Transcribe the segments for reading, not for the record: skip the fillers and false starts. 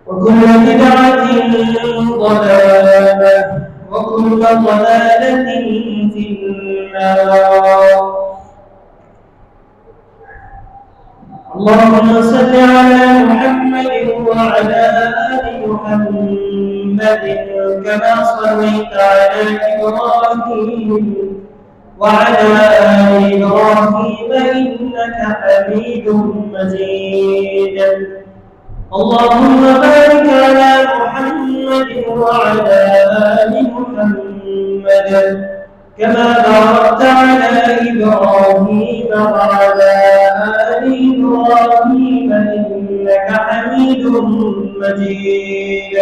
وكل بدعة ضلالة وكل ضلالة في النار. اللهم صل على محمد وعلى آل محمد كما صليت على إبراهيم وعلى آل إبراهيم إنك حميد مجيد. اللهم بارك على محمد وعلى آل محمد كما باركت على إبراهيم وعلى آل إبراهيم إنك حميد مجيد.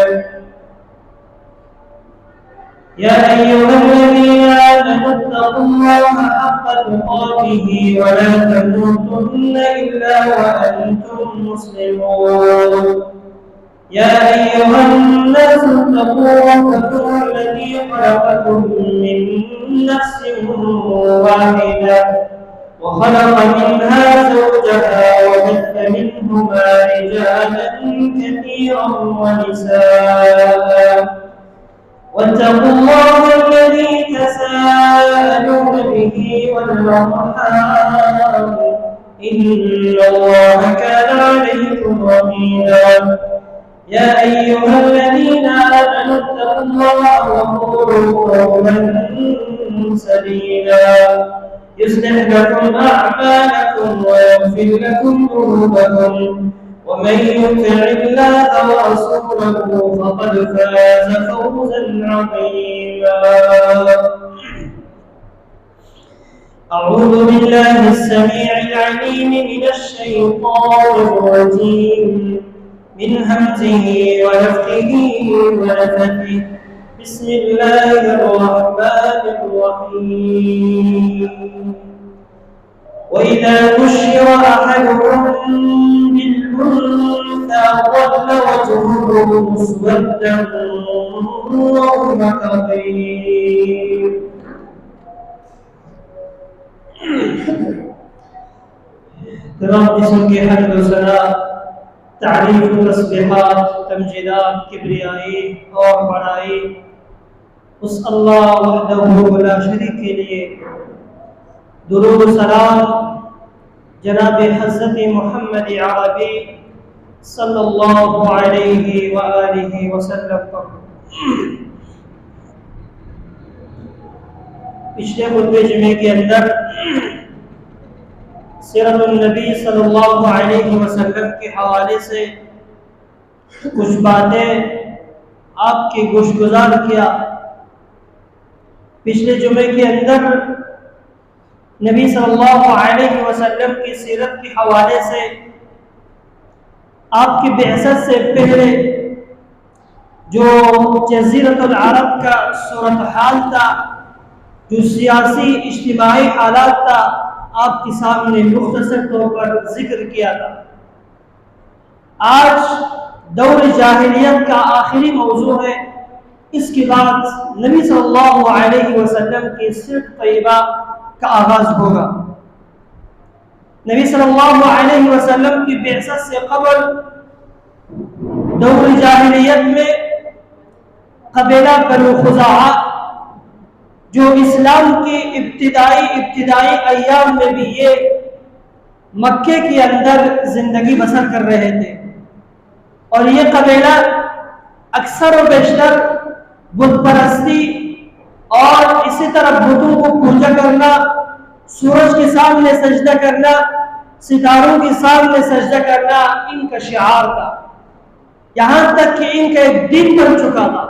يا أيها الذين آمنوا اتقوا الله حق تقاته ولا تموتن إلا وأنتم مسلمون. يا أيها الناس اتقوا ربكم الذي خلقكم من نفس واحدة وخلق منها زوجها وبث منهما رجالا كثيرا ونساء واتقوا الله الذي تساءلون به والأرحام إن الله كان عليكم رقيبا. يا أيها الذين آمنوا اتقوا الله وقولوا قولا سديدا يصلح لكم أعمالكم ويغفر لكم ذنوبكم ومن يطع الله ورسوله فقد فاز فوزا عظيما. أعوذ بالله السميع العليم من الشيطان الرجيم من همزه ونفخه ونفثه. بسم الله الرحمن الرحيم. وإذا بشر أحدهم بالأنثى ظل وجهه مسودا وهو كظيم. تمام اسم کی حمد و ثنا، تعریف و تسبیحات، تمجیدات، کبریائی اور بڑائی اس اللہ وحدہ لا شریک کے لیے. درود و سلام جناب حضرت محمد عربی صلی اللہ علیہ وآلہ وسلم پر. پچھلے خطبے جمعے کے اندر سیرت النبی صلی اللہ علیہ وسلم کے حوالے سے کچھ باتیں آپ کی گوشگزار کیا. پچھلے جمعے کے اندر نبی صلی اللہ علیہ وسلم کی سیرت کے حوالے سے آپ کی بعثت سے پہلے جو جزیرۃ العرب کا صورتحال تھا، جو سیاسی اجتماعی حالات تھا، آپ کے سامنے مختصر طور پر ذکر کیا تھا. آج دور جاہلیت کا آخری موضوع ہے. اس کے بعد نبی صلی اللہ علیہ وسلم کی سیرت طیبہ کا آغاز ہوگا. نبی صلی اللہ علیہ وسلم کی بعثت سے قبل دور جاہلیت میں قبیلہ بنو خزاعہ جو اسلام کی ابتدائی ایام میں بھی یہ مکے کے اندر زندگی بسر کر رہے تھے، اور یہ قبیلہ اکثر و بیشتر بت پرستی اور اسی طرح بتوں کو پوجا کرنا، سورج کے سامنے سجدہ کرنا، ستاروں کے سامنے سجدہ کرنا ان کا شعار تھا، یہاں تک کہ ان کا ایک دن بن چکا تھا.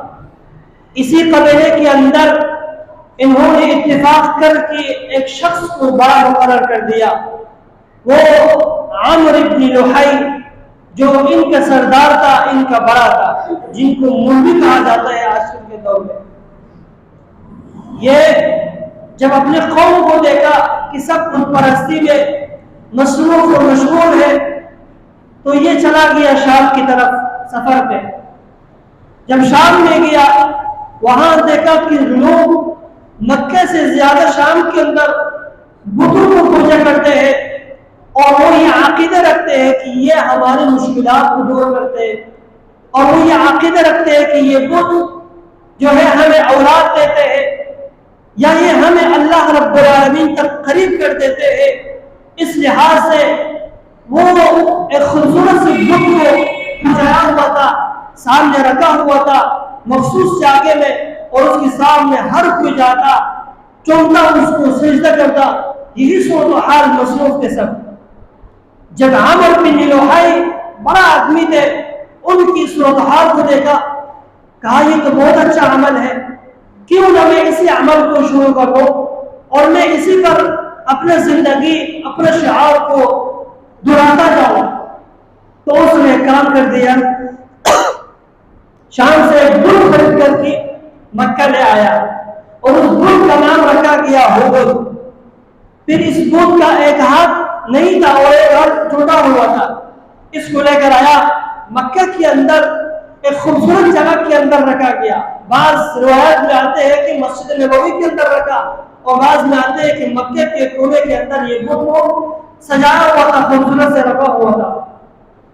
اسی قبیلے کے اندر انہوں نے اتفاق کر کے ایک شخص کو بڑا مقرر کر دیا، وہ عمرو بن لحی جو ان کا سردار تھا، ان کا بڑا تھا، جن کو مولوی کہا جاتا ہے آج کل کے دور میں. یہ جب اپنے قوم کو دیکھا کہ سب بت پرستی میں مصروف و مشغول ہے تو یہ چلا گیا شام کی طرف سفر پہ. جب شام میں گیا وہاں دیکھا کہ لوگ مکے سے زیادہ شام کے اندر بتوں کو پوجا کرتے ہیں اور وہ یہ عقیدہ رکھتے ہیں کہ یہ ہماری مشکلات کو دور کرتے ہیں اور وہ یہ عقیدہ رکھتے ہیں کہ یہ بت جو ہے ہمیں اولاد دیتے ہیں یا یہ ہمیں اللہ رب العالمین تک قریب کر دیتے ہیں، اس لحاظ سے وہ ایک خوبصورت سی بت کو سجایا ہوا تھا، سامنے رکھا ہوا تھا مخصوص جگہ میں، اور اس کے سامنے ہر کوئی جاتا، چونتا، اس کو سجدہ کرتا۔ یہی صورت و حال مصروف کے سب۔ جب عامر بن لوہائی بڑا آدمی تھے، ان کی صورت حال کو دیکھا، کہا یہ تو بہت اچھا عمل ہے، کیوں نہ میں اسی عمل کو شروع کروں اور میں اسی پر اپنے زندگی اپنے شعار کو دہراتا جاؤں۔ تو اس نے کام کر دیا، شام سے ایک گل خرید کر کے مکہ لے آیا اور اس گل کا نام رکھا گیا ہوگل۔ پھر اس بت کا ایک ہاتھ نہیں تھا اور ایک ہاتھ ٹوٹا ہوا تھا، اس کو لے کر آیا، مکہ کے اندر ایک خوبصورت جگہ کے اندر رکھا گیا۔ بعض روایت میں آتے ہیں کہ مسجد نبوی کے اندر رکھا، اور بعض میں آتے ہیں کہ مکہ کے کونے کے اندر یہ بت کو سجایا ہوا تھا، خوبصورت سے رکھا ہوا تھا۔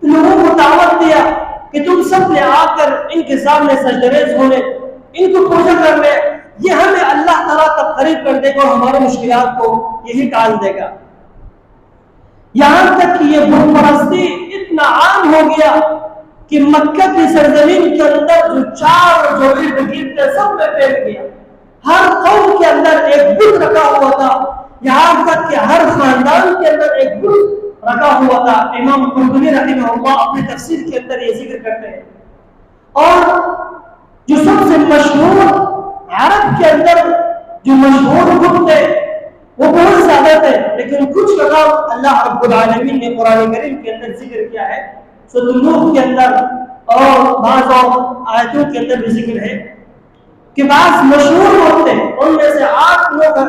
لوگوں کو دعوت دیا کہ تم سب نے آ کر ان کے سامنے سجدریز ہونے، ان کو پوجا کرنے، یہ ہمیں اللہ تعالیٰ تک قریب کر دے گا اور ہمارے مشکلات کو یہی ٹال دے گا۔ یہاں تک کہ یہ بت پرستی اتنا عام ہو گیا کہ مکہ کی سرزمین کے اندر جو چار جوڑے بغیر تھے سب میں پھیل گیا۔ ہر قوم کے اندر ایک بت رکھا ہوا تھا، یہاں تک کہ ہر خاندان کے اندر ایک بت رکھا ہوا تھا۔ امام قرطبی رحمہ اللہ اپنی تفسیر کے اندر یہ ذکر کرتے ہیں۔ اور جو سب سے مشہور عرب کے اندر جو مشہور بت تھے وہ بہت زیادہ تھے، لیکن کچھ کا نام اللہ رب العالمین نے قرآن کریم کے اندر ذکر کیا ہے، سورۃ نوح کے اندر اور بعض اور آیتوں کے اندر بھی ذکر ہے کہ بعض مشہور بت تھے، ان میں سے 8 لوگوں کا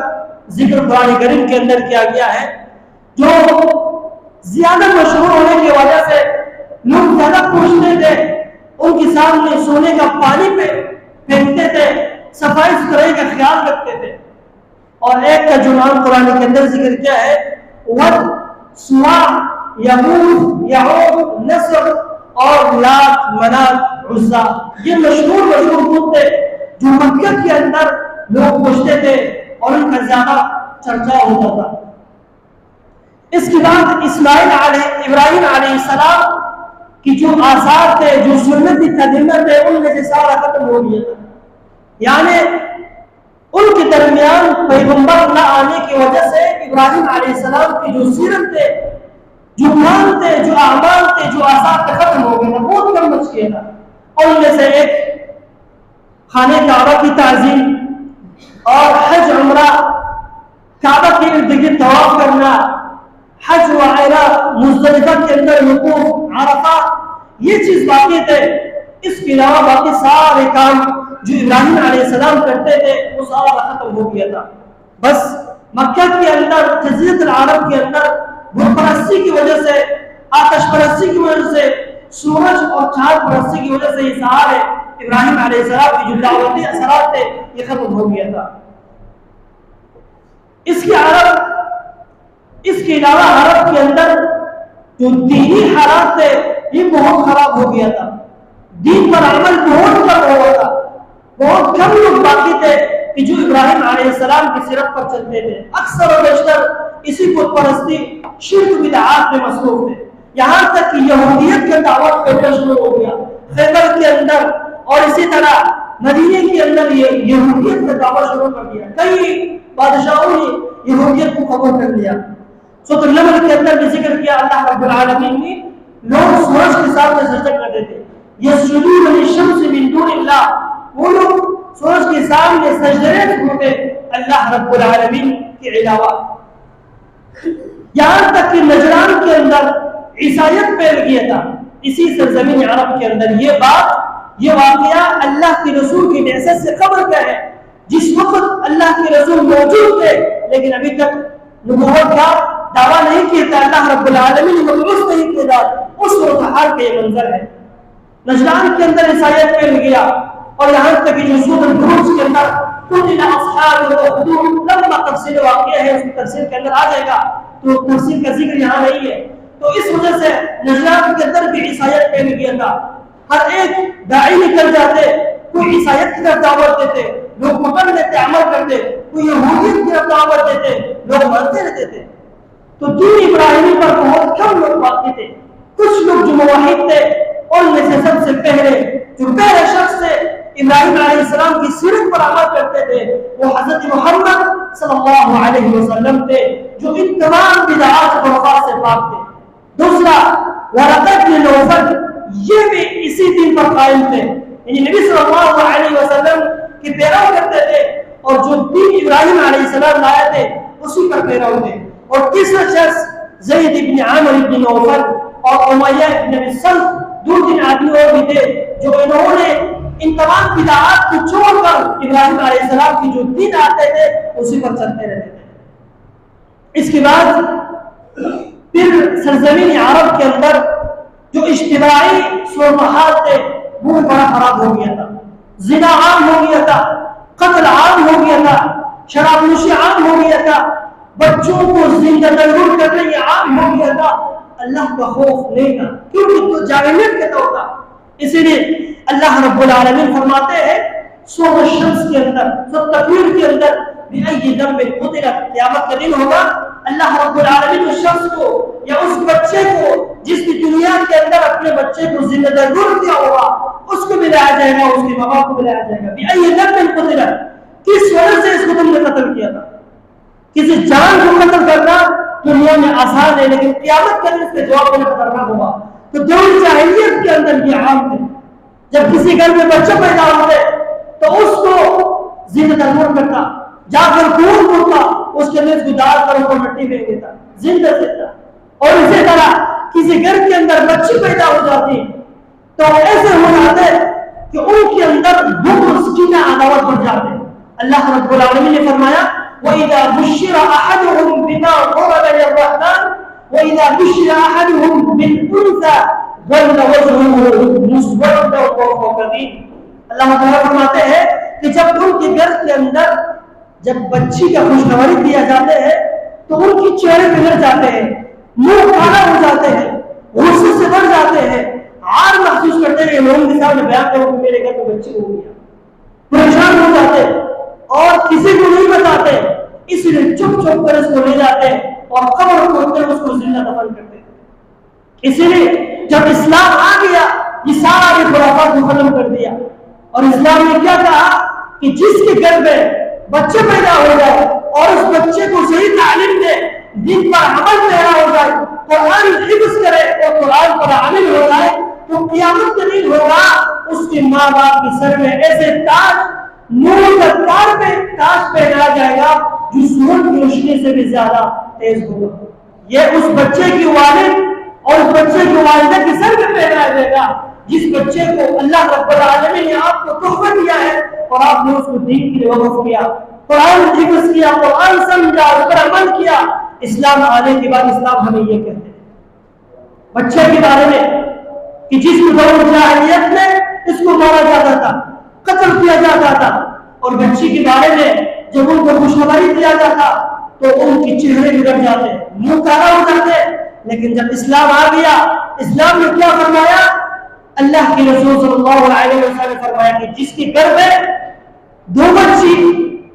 ذکر قرآن کریم کے اندر کیا گیا ہے، جو زیادہ مشہور ہونے کی وجہ سے لوگ زیادہ پوچھتے تھے، ان کے سامنے سونے کا پانی پھینکتے تھے، صفائی ستھرائی کا خیال رکھتے تھے۔ اور ایک کا جو نام قرآن کے اندر ذکر کیا ہے، ود، سوا، یغوث، یعوق، نصر اور لات، منات، عزا، یہ مشہور بت تھے جو مکہ کے اندر لوگ پوچھتے تھے اور ان کا زیادہ چرچا ہوتا تھا۔ اس کے بعد ابراہیم علیہ السلام کی جو آثار تھے، جو سنتی قدیمہ تھے، ان میں سے سارا ختم ہو گیا تھا، یعنی ان کے درمیان پیغمبر نہ آنے کی وجہ سے ابراہیم علیہ السلام کی جو سیرت تھے، جو کام تھے، جو اعمال تھے، جو آثار تھے، ختم ہو گئے تھا، بہت کم بچ گیا تھا۔ اور ان میں سے ایک خانہ کعبہ کی تعظیم اور حج عمرہ، کعبہ کے ارد گرد طواف کرنا، حج وغیرہ، مزدلفہ کے اندر وقوف، عرفہ، یہ چیز باقی تھے۔ اس کے علاوہ باقی سارے کام جو ابراہیم علیہ السلام کرتے تھے وہ سارا ختم ہو گیا تھا۔ بس مکہ کے اندر، جزیرۃ العرب کے اندر بت پرستی کی وجہ سے، آتش پرستی کی وجہ سے، سورج اور چاند پرستی کی وجہ سے یہ سارے ابراہیم علیہ السلام کی جو دعوتی اثرات تھے یہ ختم ہو گیا تھا۔ اس کے علاوہ عرب کے اندر جو دینی حالات تھے یہ بہت خراب ہو گیا تھا، دین پر عمل بہت کم ہوا تھا، بہت کم لوگ باقی تھے کہ جو ابراہیم علیہ السلام کی سیرت پر چلتے تھے۔ اکثر و بیشتر اسی بت پرستی، شرک، بدعات میں مصروف تھے، یہاں تک کہ یہودیت کا دعوت کرنا شروع ہو گیا خیبر کے اندر، اور اسی طرح مدینے کے اندر یہ یہودیت کا دعوت شروع کر دیا۔ کئی بادشاہوں نے یہودیت کو قبول کر لیا۔ سورۃ النمل کے اندر بھی ذکر کیا اللہ رب العالمین نے، لوگ سورج کے سامنے سجدہ کرتے تھے، یسجدون للشمس من دون اللہ، وہ لوگ سورج کے سامنے سجدے ہوتے اللہ رب العالمین کے علاوہ۔ یہاں تک کہ نجران کے اندر عیسائیت پھیل گیا تھا، اسی سرزمین عرب کے اندر۔ یہ واقعہ اللہ کے رسول کی بعثت سے قبل کا ہے، جس وقت اللہ کے رسول موجود تھے لیکن ابھی تک نبوت کا دعویٰ نہیں کیا تھا، اللہ رب العالمین نے مبعوث نہیں کیا تھا، اس صورتحال کا یہ منظر ہے۔ نجران کے اندر عیسائیت پھیل گیا، اور یہاں تک کہ جو سورۃ البروج کے اندر قتل اصحاب الاخدود، لمبا تفصیل واقعہ ہے، اس کی تفسیر کے اندر آ جائے گا، تو تفسیر کا ذکر یہاں نہیں ہے۔ تو اس وجہ سے نجران کے اندر بھی عیسائیت پھیل گیا تھا۔ ہر ایک داعی نکل جاتے، کوئی عیسائیت کی طرف دعوت دیتے، لوگ پکڑ لیتے، عمل کرتے، کوئی یہودیت کی طرف دعوت دیتے، لوگ مرتے رہتے تھے۔ تو دین ابراہیمی پر بہت کم لوگ باقی تھے۔ کچھ لوگ جو موحد تھے، ان میں سے سب سے پہلے جو پہلے شخص تھے ابراہیم علیہ السلام کی سیرت پر عمل کرتے تھے، وہ حضرت محمد صلی اللہ علیہ وسلم تھے، جو ان تمام بدعات و خرافات سے پاک تھے۔ دوسرا، ورقہ بن نوفل، یہ بھی اسی دین پر قائم تھے، یعنی نبی صلی اللہ علیہ وسلم کی پیرو کرتے تھے، اور جو دین ابراہیم علیہ السلام لائے تھے اسی پر پیرو تھے۔ اور تیسرا شخص زید بن عامر بن نوفل اور امیہ بن سلط، دو تین آدمی اور بھی تھے جو انہوں نے ان تمام بدعات کو چھوڑ کر ابراہیم علیہ السلام کی جو دین آتے تھے اسی پر چلتے رہتے تھے۔ اس کے بعد پھر سرزمین عرب کے اندر جو اجتماعی صورتحال تھے وہ بڑا خراب ہو گیا تھا، زنا عام ہو گیا تھا، قتل عام ہو گیا تھا، شراب نوشی عام ہو گیا تھا، بچوں کو زندہ تنور کرنا یہ عام ہو گیا تھا۔ اللہ کا خوف نہیں تھا، کیونکہ تو جاہلیت کا دور تھا۔ اسی لیے اللہ رب العالمین فرماتے ہیں سورۃ الشمس کے اندر، سورۃ تکویر کے اندر، بِأَيِّ ذَنبٍ قُتِلَتْ، قیامت کا دن ہوگا، اللہ رب العالمین اس شخص کو یا اس بچے کو جس کی دنیا کے اندر اپنے بچے کو زندہ تنور کیا ہوگا اس کو ملایا جائے گا، اس کے ماں باپ کو ملایا جائے گا۔ بِأَيِّ ذَنبٍ قُتِلَتْ، کس وجہ سے اس کو تم نے قتل کیا تھا؟ کسی جان کو قتل کرنا دنیا میں آسان ہے، لیکن قیامت کے دن اس کے جواب دینا خطرناک ہوگا۔ تو دور جاہلیت کے اندر یہ عام تھے، جب کسی گھر میں بچہ پیدا ہوتے تو اس کو زندہ تنور کرتا، جا کر خون پھوڑتا، اس کے اندر اس کو ڈال کر اوپر مٹی پھینک دیتا، زندہ زندہ۔ اور اسی طرح کسی گھر کے اندر بچی پیدا ہو جاتی تو ایسے ہو جاتے کہ ان کے اندر بغض کینہ عداوت بڑھ جاتے۔ اللہ رب العالمین نے فرمایا وَإِذَا بُشِّرَ أَحَدُهُمْ بِمَا ضَرَبَ لِلرَّحْمَنِ وَإِذَا بُشِّرَ أَحَدُهُمْ بِالْأُنثَىٰ ظَلَّ وَجْهُهُ مُسْوَدًّا وَهُوَ كَظِيمٌ۔ اللہ تعالیٰ فرماتے ہیں کہ جب ان کے گھر کے اندر جب بچی کا خوشخبری دیا جاتے ہیں تو ان کی چہرے بگڑ جاتے ہیں، منہ کالا ہو جاتے ہیں، غصے سے بڑھ جاتے ہیں، عار محسوس کرتے ہیں کہ لوگوں کے سامنے بیان کرو کہ میرے گھر میں بچی ہو گیا، پریشان ہو جاتے ہیں اور کسی کو نہیں بتاتے، اس لیے چپ چپ کر اس کو لے جاتے ہیں اور قبر کھود کر اس کو زندہ دفن کرتے ہیں۔ اسی لیے جب اسلام آ گیا یہ سارا یہ خرافات کو ختم کر دیا، اور اسلام نے کیا کہا کہ جس کے گھر میں بچے پیدا ہو جائے اور اس بچے کو صحیح تعلیم دے، دین پر عمل پیدا ہو جائے، قرآن حفظ کرے اور قرآن پر عمل ہو جائے، تو قیامت کے دن ہوگا اس کے ماں باپ کے سر میں ایسے تاج، نور کا تار پہ تاج پہنایا جائے گا جو سورج کی روشنی سے بھی زیادہ تیز ہوگا۔ یہ اس بچے کی والد اور اس بچے کی والدہ کے سر پہ پہنایا جائے گا جس بچے کو اللہ رب العالمین نے آپ کو تحفہ دیا ہے اور آپ نے اس کو دین کے لیے وقف کیا، قرآن حفظ کیا، قرآن سمجھا، اس پر عمل کیا۔ اسلام آنے کے بعد اسلام ہمیں یہ کہتے ہیں بچے کے بارے میں کہ جس کو دور جاہلیت میں اس کو مارا جاتا تھا، قتل کیا جاتا تھا، اور بچی کے بارے میں جب ان کو خوشخبری دیا جاتا تو ان کے چہرے بگڑ جاتے، منہ کالا ہو جاتے۔ لیکن جب اسلام آ گیا، اسلام نے کیا فرمایا؟ اللہ کے رسول صلی اللہ علیہ وسلم نے فرمایا کہ جس کے گھر میں 2 بچی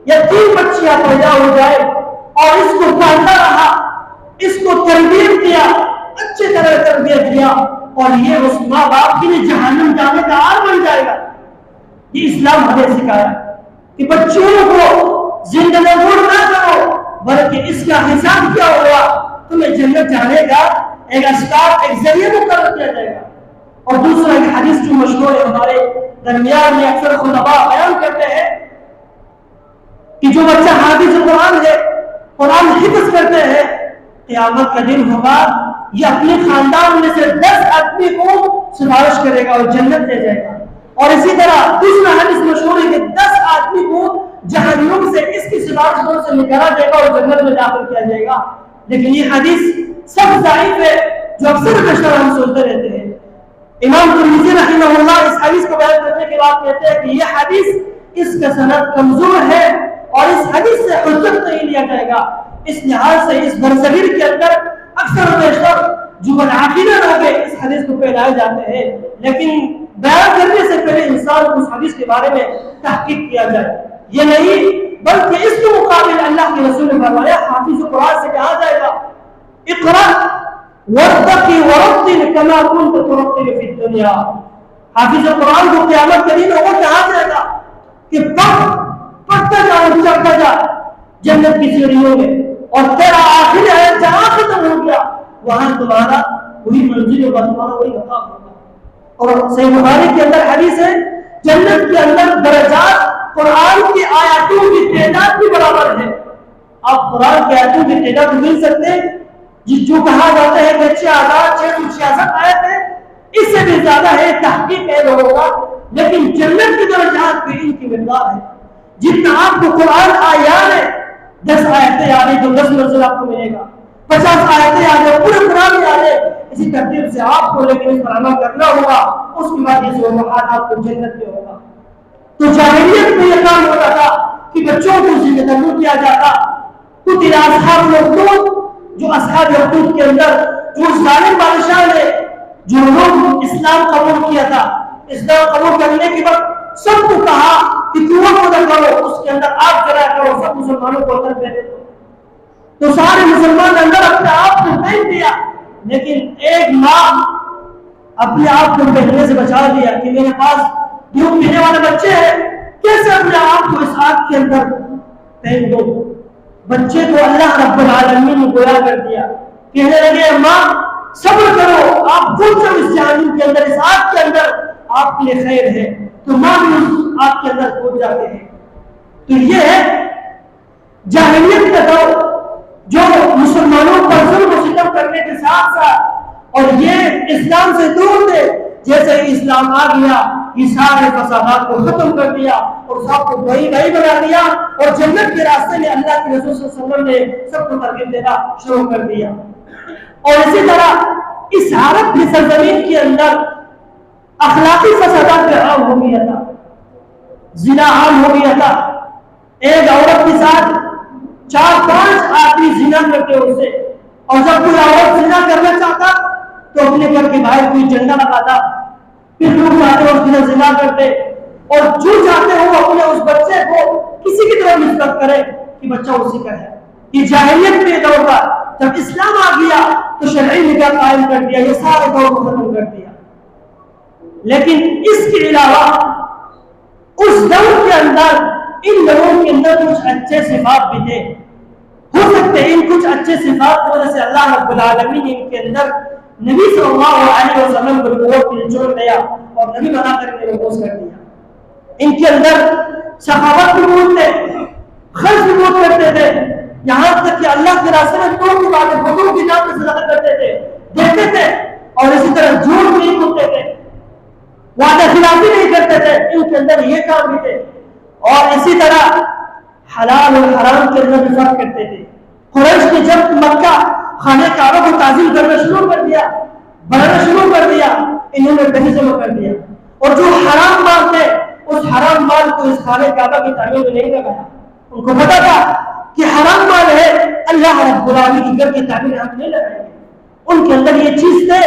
یا 3 بچیاں پیدا ہو جائے اور اس کو پالتا رہا، اس کو تربیت دیا، اچھی طرح تربیت دیا، اور یہ اس ماں باپ کے لیے جہنم جانے کا آر بن جائے گا۔ یہ اسلام ہمیں سکھایا کہ بچوں کو زندہ نگور نہ کرو، بلکہ اس کا حساب کیا ہوگا، تمہیں جنت جانے کا ایک اسباب، ایک ذریعہ مقرر کیا جائے گا۔ اور دوسرا ایک حدیث جو مشہور ہے ہمارے درمیان میں اکثر خطباء بیان کرتے ہیں کہ جو بچہ حافظ قرآن ہے، قرآن حفظ کرتے ہیں، قیامت کا دن ہوگا یہ اپنے خاندان میں سے 10 آدمی کو سفارش کرے گا اور جنت لے جائے گا۔ اور اسی طرح دوسرا حدیث مشہور ہے کہ 10 آدمی کو جہنم سے اس کی سفارش سے نکالا جائے گا اور جنت میں داخل کیا جائے گا۔ لیکن یہ حدیث سب ضعیف ہے جو اکثر بیشتر ہم سنتے رہتے ہیں۔ امام ترمذی رحمہ اللہ اس حدیث کو بیان کرنے کے بعد کہتے ہیں کہ یہ حدیث اس کا سند کمزور ہے اور اس حدیث سے حجت نہیں لیا جائے گا۔ اس لحاظ سے اس برصغیر کے اندر اکثر و بیشتر جو بدعقیدہ لوگ اس حدیث کو پھیلائے جاتے ہیں، لیکن بیان کرنے سے پہلے انسان کو اس حدیث کے بارے میں تحقیق کیا جائے. یہ نہیں بلکہ اس کے مقابل اللہ کے رسول نے فرمایا حافظ قرآن سے کہا جائے گا اقرأ وارتقي ورتل كما كنت ترتل في الدنيا. حافظ قرآن کو قیامت کے دن وہ کہا جائے گا کہ پڑھتا جا اور چڑھتا جا جنت کی سیڑھیوں میں, اور تیرا آخر ہے جہاں ختم ہو گیا وہاں تمہارا وہی منزل ہوگا, تمہارا وہی مقام ہوگا. اور صحیح بخاری کے اندر حدیث ہے جنت کے اندر درجات قرآن کی آیاتوں کی تعداد کے برابر ہے. آپ قرآن کی آیاتوں کی تعداد مل سکتے ہیں جو کہا جاتا ہے کہ 6666 آیت ہے, اس سے بھی زیادہ ہے, تحقیق ہے لوگوں کا, لیکن جنت کی درجات پہ ان کی مقدار ہے. جتنا آپ کو قرآن آیات ہے 10 آیتیں آ رہی تو 10 منزل آپ کو ملے گا, 50 آیتیں آ رہی پورے قرآن میں آ رہے, اسی ترتیب سے آپ کو لیکن اس پر عمل کرنا ہوگا, اس کے بعد یہ مقام آپ کو جنت میں ہوگا. تو جاہلیت میں یہ کام ہوتا تھا کہ بچوں کو ذمہ دار کیا جاتا. قتل اصحاب الاخدود, جو اصحاب الاخدود کے اندر جو ظالم بادشاہ نے جو لوگ اسلام قبول کیا تھا, اسلام قبول کرنے کے بعد سب کو کہا کہ کنواں کو کرو, اس کے اندر آگ جلا کرو, سب مسلمانوں کو اندر پھینک دو. تو سارے مسلمان اندر اپنے آپ کو پھینک دیا, لیکن ایک ماں اپنے آپ کو پھینکنے سے بچا دیا کہ میرے پاس دودھ پینے والے بچے ہیں, کیسے اپنے آپ کو اس آگ کے اندر پھینک دو. بچے کو اللہ رب العالمین نے گویا کر دیا, کہنے لگے ماں صبر کرو, آپ خود سے اس جہنم کے اندر, اس آگ کے اندر آپ کے لیے خیر ہے. تو ماں بھی اس آگ کے اندر کود جاتے ہیں. تو یہ ہے جاہلیت کا دور جو مسلمانوں پر ظلم و ستم کرنے کے ساتھ ساتھ, اور یہ اسلام سے دور تھے. جیسے ہی اسلام آ گیا یہ سارے فسادات کو ختم کر دیا اور سب کو بھائی بھائی بنا دیا, اور جنت کے راستے میں اللہ کے رسول صلی اللہ علیہ وسلم نے سب کو ترغیب دینا شروع کر دیا. اور اسی طرح اس عرب کی سرزمین کے اندر اخلاقی فسادات کا عام ہو گیا تھا, زنا عام ہو گیا تھا. ایک عورت کے ساتھ 4-5 آدمی زنا کرتے اس سے, اور جب کوئی عورت زنا کرنا چاہتا تو اپنے گھر کے باہر کوئی جھنڈا لگاتا, پھر لوگ جاتے اور اس دن زنا کرتے, اور جو چاہتے ہو اپنے اس بچے کو کسی کی طرح نسبت کرے کہ بچہ اسی کا ہے. یہ جاہلیت میں دور تھا. جب اسلام آ گیا تو شرعی نکاح قائم کر دیا, یہ سارے دور کو ختم کر دیا. لیکن اس کے علاوہ اس دور کے اندر ان لوگوں کے اندر کچھ اچھے صفات بھی تھے. ہو سکتے ہیں ان کچھ اچھے صفات کی وجہ سے اللہ رب العالمین نے ان کے اندر نبی صلی اللہ علیہ وسلم کو نبوت کے جوڑ دیا اور نبی بنا کر کے مبعوث کر دیا. ان کے اندر سخاوت بھی بہت تھے, خرچ بھی بہت کرتے تھے, یہاں تک کہ اللہ کے راستے میں تو کی باتیں بدوں کی نام سے صدقہ کرتے تھے, دیتے تھے, اور اسی طرح جھوٹ نہیں بولتے تھے, وعدہ خلافی نہیں کرتے تھے. ان کے اندر یہ کام بھی تھے. اور اسی طرح حلال اور حرام کے اندر بھی فرق کرتے تھے. قریش نے جب مکہ خانہ کعبہ کو تعظیم کرنا شروع کر دیا, بنانا شروع کر دیا, انہوں نے پیسے جمع کر دیا, اور جو حرام مال تھے اس حرام مال کو اس خانہ کعبہ کی تعمیر میں نہیں لگایا. ان کو پتا تھا کہ حرام مال ہے, اللہ رب العالمین کے گھر کی تعمیر ہم نہیں لگائیں گے. ان کے اندر یہ چیز تھے.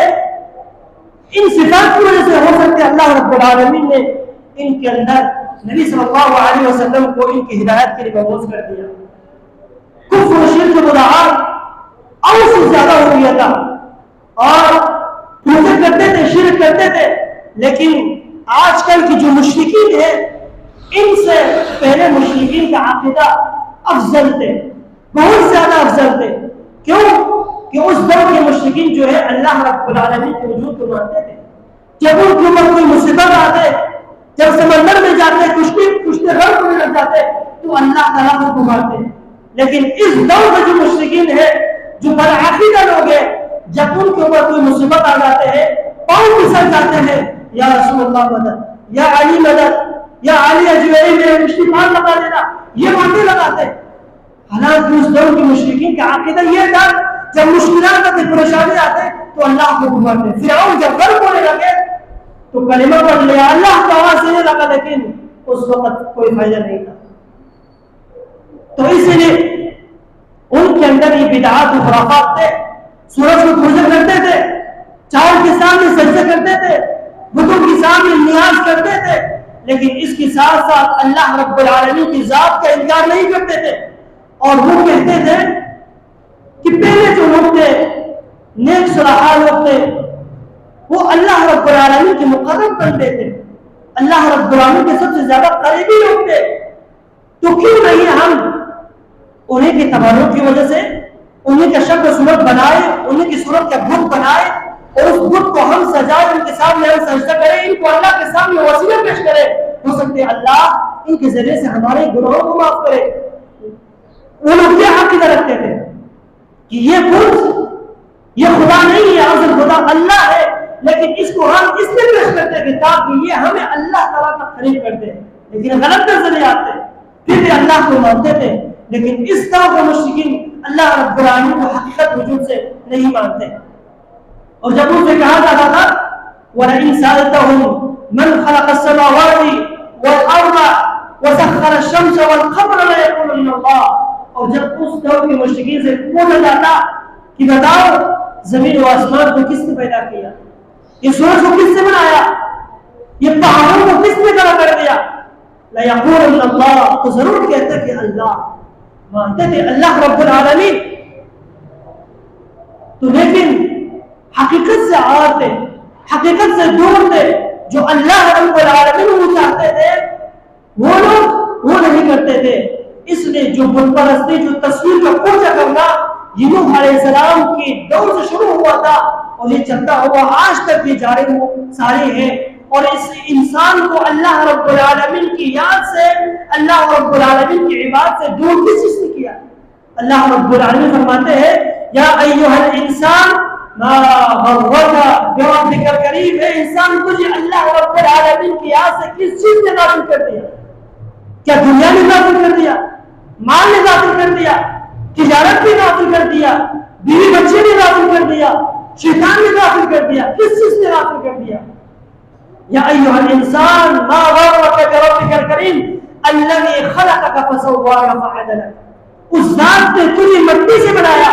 ان صفات کی وجہ سے ہو سکتے اللہ رب العالمین نے ان کے اندر نبی صلی اللہ علیہ وسلم کو ان کی ہدایت کے لیے مبعوث کر دیا. کفر و شرک مدعات اور سے زیادہ ہو گیا تھا, اور پوجا کرتے تھے, شرک کرتے تھے. لیکن آج کل کی جو مشرکین ہیں ان سے پہلے مشرکین کا عقیدہ افضل تھے, بہت زیادہ افضل تھے. کیوں کہ اس دور کے مشرکین جو ہے اللہ رب العالمین کے وجود کو مانتے تھے. جب ان کے اوپر کوئی مصیبت آتے, جب سمندر میں جاتے, کشتے غرق میں لگ جاتے تو اللہ تعالیٰ کو مانتے. لیکن اس دور میں جو مشرکین ہے, جو برعقیدہ لوگ ہیں, جب ان کے اوپر کوئی مصیبت آ جاتے ہیں پاؤں پھسل جاتے ہیں, یا رسول اللہ مدد, یا علی مدد, یا علی اجویری میرے مشرکان لگا دینا, یہ باتیں لگاتے. حالانکہ اس دور کے مشرکین کا عقیدہ یہ تھا جب مشکلات آتے, پریشانی آتے تو اللہ کو پکارتے. فرعون جب غرق ہونے لگے تو کلمہ پڑھ لیا, اللہ کا آواز دینے لگا, لیکن اس وقت کوئی فائدہ نہیں تھا. تو اسی لیے ان کے اندر یہ بدعات و خرافات تھے. سورج کو پوجا کرتے تھے, چاول کے سامنے سجدہ کرتے تھے, بتوں کے سامنے نیاز کرتے تھے، لیکن اس کے ساتھ ساتھ اللہ رب العالمین کی ذات کا انکار نہیں کرتے تھے، اور وہ کہتے تھے کہ پہلے جو لوگ تھے نیک صالح لوگ تھے وہ اللہ رب العالمین کے مقرب بندے تھے، اللہ رب العالمین کے سب سے زیادہ قریبی لوگ تھے، تو کیوں نہیں ہم انہیں کے تبرک کی وجہ سے انہیں کا شکل صورت بنائے، انہیں کی صورت کا بت بنائے، اور اس بت کو ہم سجائے، ان کے سامنے ہم سجدہ کریں، ان کو اللہ کے سامنے وسیلہ پیش کرے، ہو سکتے اللہ ان کے ذریعے سے ہمارے گناہوں کو معاف کرے۔ وہ لوگ کیا عقیدہ رکھتے تھے کہ یہ بت یہ خدا نہیں ہے، اصل خدا اللہ ہے، لیکن اس کو ہم اس لیے پیش کرتے ہیں تاکہ یہ ہمیں اللہ تعالیٰ کا قریب کر دے، لیکن غلط نظریات تھے، پھر بھی اللہ کو مانتے تھے، لیکن اس طرح کے مشرکین اللہ رب العالمین کو حقیقت وجود سے نہیں مانتے۔ اور جب ان سے کہا جاتا تھا وَلَئِن سَأَلْتَهُمْ مَنْ خَلَقَ السَّمَاوَاتِ وَالْأَرْضَ وَسَخَّرَ الشَّمْسَ وَالْقَمَرَ لَيَقُولُنَّ اللَّهُ، اور جب اس دور کے مشرکین سے پوچھا جاتا کہ بتاؤ زمین و آسمان کو کس نے پیدا کیا، یہ سورج کو کس نے بنایا، یہ پہاڑوں کو کس نے کھڑا کر دیا، لَيَقُولُنَّ اللَّهُ، تو ضرور کہتے کہ اللہ، مانتے تھے اللہ رب العالمین، تو لیکن حقیقت سے آتے، حقیقت سے دور تھے، جو اللہ رب العالمین وہ چاہتے تھے وہ لوگ وہ نہیں کرتے تھے۔ اس لیے جو بت پرستی، جو تصویر کا پوجا کرنا، یہ نوح علیہ السلام کی دور سے شروع ہوا تھا اور یہ چلتا ہوا آج تک بھی جاری ساری ہے۔ اور اس انسان کو اللہ رب العالمین کی یاد سے، اللہ رب العالمین کی عبادت سے دور کس چیز نے کیا؟ اللہ رب العالمین فرماتے ہیں یا ایھا الانسان ما غرک بربک الکریم، اے انسان تجھے اللہ رب العالمین کی یاد سے کس چیز نے غافل کر دیا؟ کیا دنیا نے غافل کر دیا، مال نے غافل کر دیا، تجارت نے غافل کر دیا، بیوی بچے نے غافل کر دیا، شیطان نے غافل کر دیا، کس چیز نے غافل کر دیا؟ یا ایھا الانسان ما غرک بربک الکریم الذی خلقک فسواک فعدلک، اس ذات نے تجھے مٹی سے بنایا،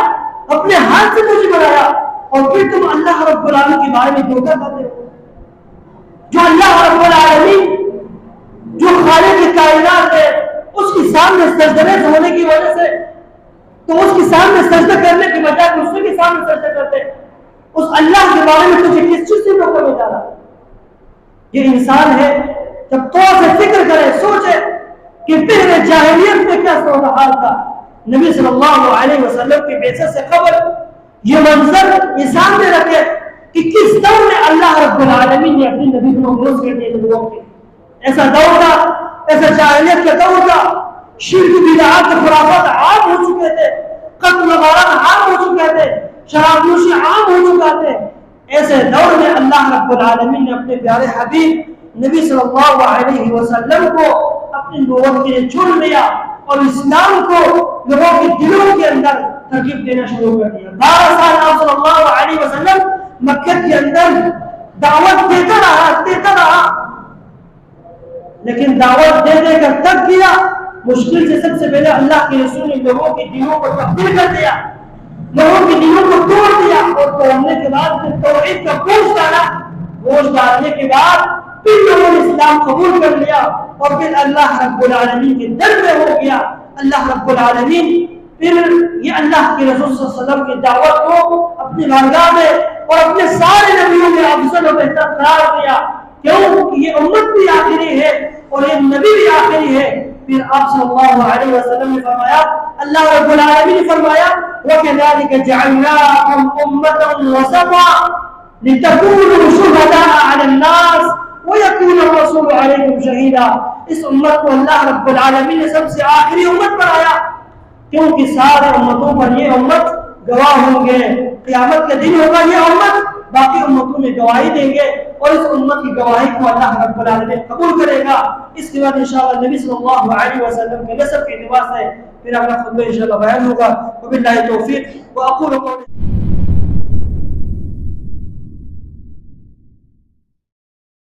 اپنے ہاتھ سے تجھے بنایا، اور پھر تم اللہ رب العالمین کے بارے میں دھوکہ کھاتے ہو۔ جو اللہ رب العالمین جو خالق کائنات ہے اس کے سامنے سجدہ ہونے کی وجہ سے، تو اس کے سامنے سجدہ کرنے کی بجائے دوسرے کے سامنے سجدہ کرتے، اس اللہ کے بارے میں تجھے کس چیز سے دھوکہ مل رہا؟ یہ انسان ہے جب تھوڑا سا فکر کرے، سوچے کہ پہلے جاہلیت میں کیا صورتحال تھا، نبی صلی اللہ علیہ وسلم کی بعثت سے قبل یہ منظر یہ سامنے رکھے کہ کس دور میں اللہ رب العالمین نے اپنے نبی کو مبعوث کر دیا لوگوں کے۔ ایسا دور تھا، ایسا جاہلیت کا دور تھا، شرک بدعات خرافات عام ہو چکے تھے، قتل و غارت عام ہو چکے تھے، شراب نوشی عام ہو چکا تھے۔ ایسے دور میں اللہ رب العالمین نے اپنے پیارے حبیب نبی صلی اللہ علیہ وسلم کو اپنی نبوت کے لیے چن لیا اور اسلام کو لوگوں کے دلوں کے اندر ترغیب دینا شروع کر دیا۔ 12 سال آپ صلی اللہ علیہ وسلم مکہ کے اندر دعوت دیتا رہا، لیکن دعوت دے دے کر تک کیا مشکل سے سب سے پہلے اللہ کے رسول نے لوگوں کے دلوں کو تبدیل کر دیا، لوگوں کے دلوں کو توڑ دیا، اور توڑنے کے بعد پھر توحید کا گوشت ڈالا، گوشت ڈالنے کے بعد پھر لوگوں نے اسلام قبول کر لیا، اور پھر اللہ رب العالمین کے در میں ہو گیا۔ اللہ رب العالمین پھر یہ اللہ کے رسول صلی اللہ علیہ وسلم کی دعوت کو اپنی بارگاہ میں اور اپنے سارے نبیوں میں افضل و بہتر قرار دیا، کیوں کہ یہ امت بھی آخری ہے اور یہ نبی بھی آخری ہے۔ پھر آپ صلی اللہ علیہ وسلم نے فرمایا، اللہ رب العالمین نے فرمایا وَكَذَلِكَ جَعَلْنَاكُمْ أُمَّةً وَسَطًا لِتَكُونُوا شُهَدَاءَ عَلَى النَّاسِ وَيَكُونَ الرَّسُولُ عَلَيْكُمْ شَهِيدًا۔ اس امت کو اللہ رب العالمین نے سب سے آخری امت بنایا، کیونکہ سارے امتوں پر یہ امت گواہ ہوں گے، قیامت کے دن ہوگا یہ امت باقی امتوں میں گواہی دیں گے، اور اس امت کی گواہی کو اللہ رب العالمین قبول کرے گا۔ اس کے بعد انشاءاللہ نبی صلی اللہ علیہ وسلم کے نسب کے اعتبار سے پھر اپنا خطبہ انشاءاللہ بیان ہوگا۔ وباللہ توفیق، واقول قولی